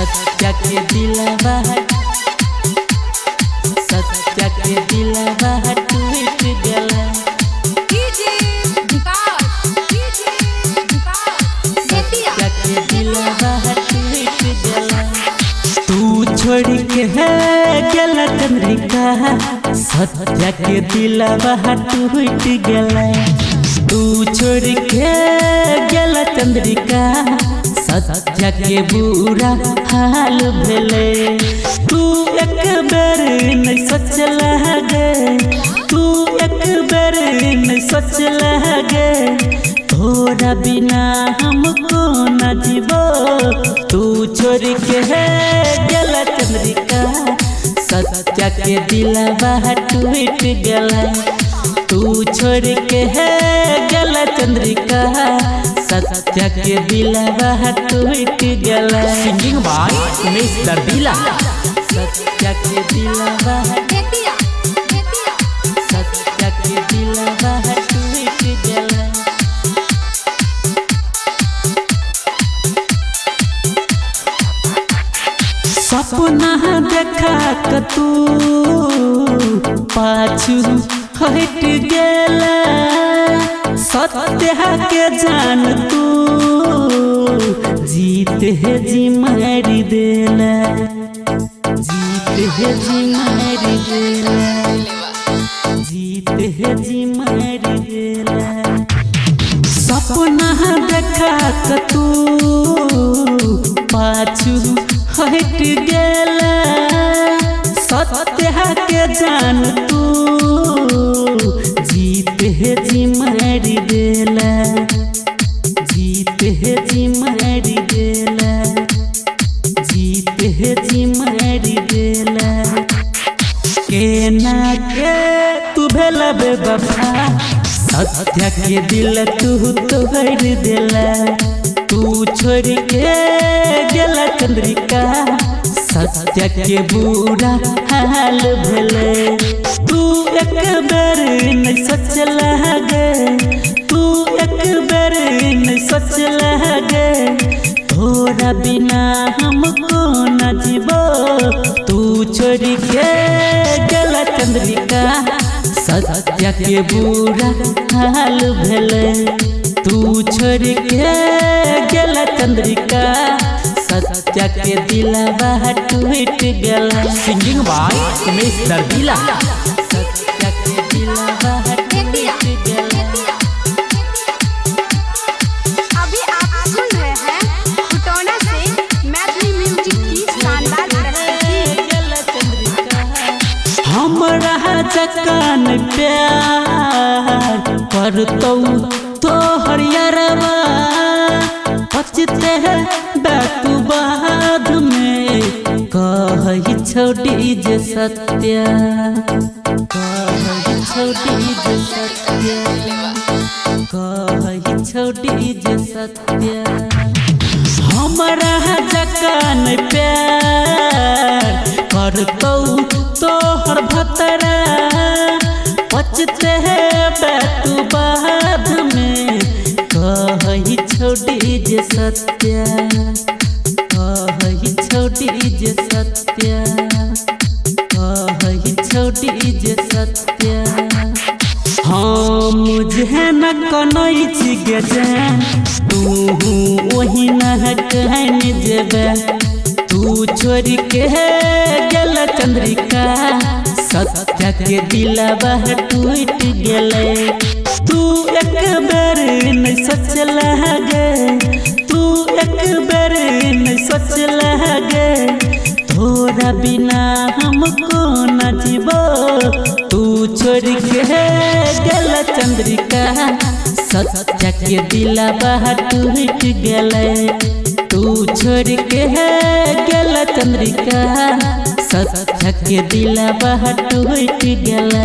सत्या के दिलवा सत्या के दिलवा टूट गला। सत्या के दिलवा टूट गला। तू छोड़ के है गला चंद्रिका सत्या के दिलवा टूट गला। तू छोड़ के गला चंद्रिका सत्या के बुरा हाल भेले। तू एक बेर नहीं सोचला गे, तू एक बेर नहीं सोचला गे, तोरा बिना हमको न जीवो। तू छोड़ के है गला चंद्रिका सत्या के दिलवा टूट गला। तू छोड़ के है गला चंद्रिका सत्या के दिलवा टूट गला। Singing by Umesh Dardila. सत्या के दिलवा सत्या के दिलवा टूट गला। सपना देखा क तू पाछू हट गेला। सत्या के जान तू जीत है जी मारी देला। जीत है जी मारी देला। जीत है जी मारी देला। सपना देखा क तू पाछू हट गेला। सत्या के जान तू जीत है जी मारी देला। जीत है जी मारी देला। जीत है जी मारी देला। केना के तू भेला बेवफा सत्या के दिल तू तोड़ देला। तू छोड़ के गला चंद्रिका सत्या के बुरा हाल भेले। तू एक बेर नहीं सोचला गे, तू एक बेर नहीं सोचला गे, तोरा बिना हमको न जीवो। तू छोड़ के गला चंद्रिका सत्या के बुरा हाल भेले। तू छोड़ के गला चंद्रिका सत्या के दिलवा टूट गला। Singing by Umesh Dardila. सत्या के दिलवा टूट गला। अभी आप सुन रहे हैं खुटौना से मैथिली म्यूजिक की शानदार प्रस्तुति। हमरा जकान प्यार करतौ तोहर यारवा पचते है बैतु बाद में कही छोड़ी जे सत्या। कही छोड़ी जे सत्या। कही छोड़ी जे सत्या। हमरा जकान प्यार करतौ तोहर भतरा पचते है बैतु बाद में कही छोड़ी जे सत्या। कही छोड़ी जे सत्या। कही छोड़ी जे सत्या। हाँ मुझे न कनई गे जान तू वही न कहन जेबे। तू छोड़ के गला चंद्रिका सत्या के दिलवा टूट गले। तू एक बेर नहीं सोचला गे, तू एक बेर नहीं सोचला गे, तोरा बिना हमको न जीवो। तू छोड़ के गला चंद्रिका सत्या के दिलवा टूट गले। तू छोड़ के गला चंद्रिका सत्या के दिलवा टूट गला।